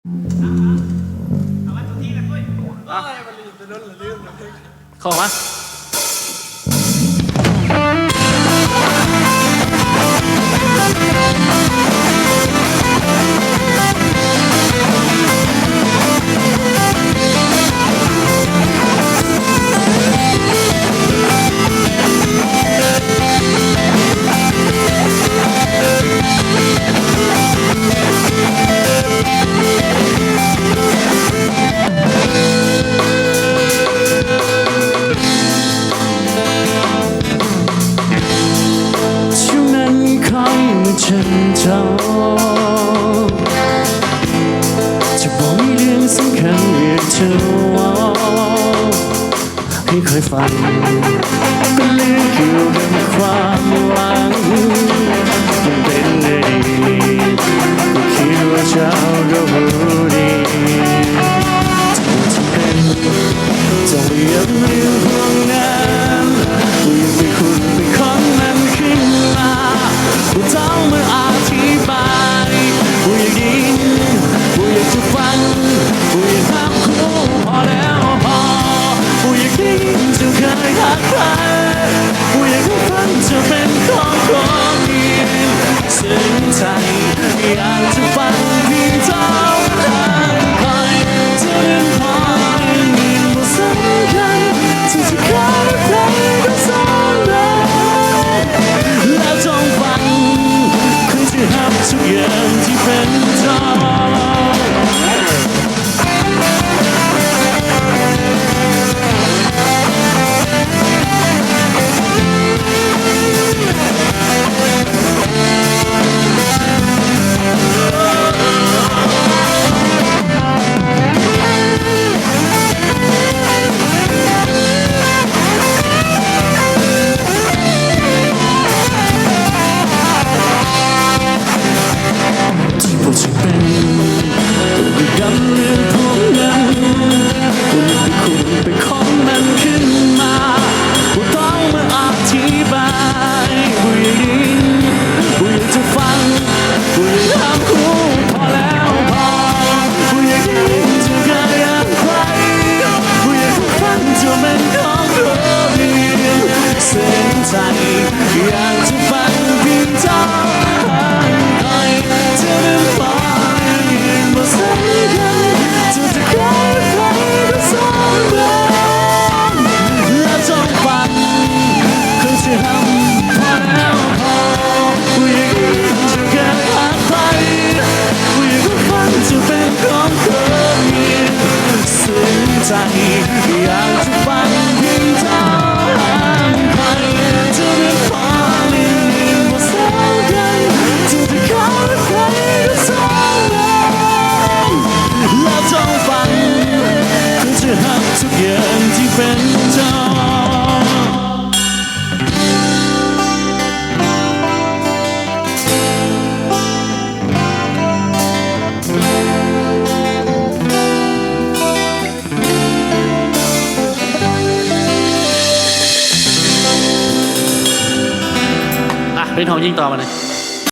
เอามาทุกทีนะคุยเข้ามาฉันจองจะบอกมีเรื่องสำคัญเรียกเธอว่าให้คอยฟังก็เรื่องเกี่ยวกับความหวังมันเป็นได้ดีก็คิดว่าเจ้าก็รู้ดีจะเป็นต้องเรียบเรียงพวกนั้นกูยังไม่คุ้นไปของมันขึ้นมากูต้องมาอธิบายกูอยากยินกูอยากจะฟังกูอยากทำคู่พอแล้วพอกูอยากได้ยินจะเคยทักใครกูอยากให้ฟังจะเป็นของคนอื่นซึ้งใจอยากจะฟังเพียงเท่านั้นคอยจะเดินพอมีบ่สำคัญที่จะขอใครก็สองเราแล้วจงฟังคือจะทำทุกอย่างที่เป็นจริงอยากจะฟังเพียงเท่านั้นคอยจะเดินไปบ่สำคัญจะขอใครก็สองเราแล้วจงฟังคือจะทำพอแล้วพอกูอยากยินจะแค่หาใครกูอยากให้ฟังจะเป็นของคนอื่นซึ้งใจอยากจะฟังเพียงเท่านั้นคอยจะเดินไปทุกอย่างที่เป็นจริงเป็นทองยิ่งต่อมาเลย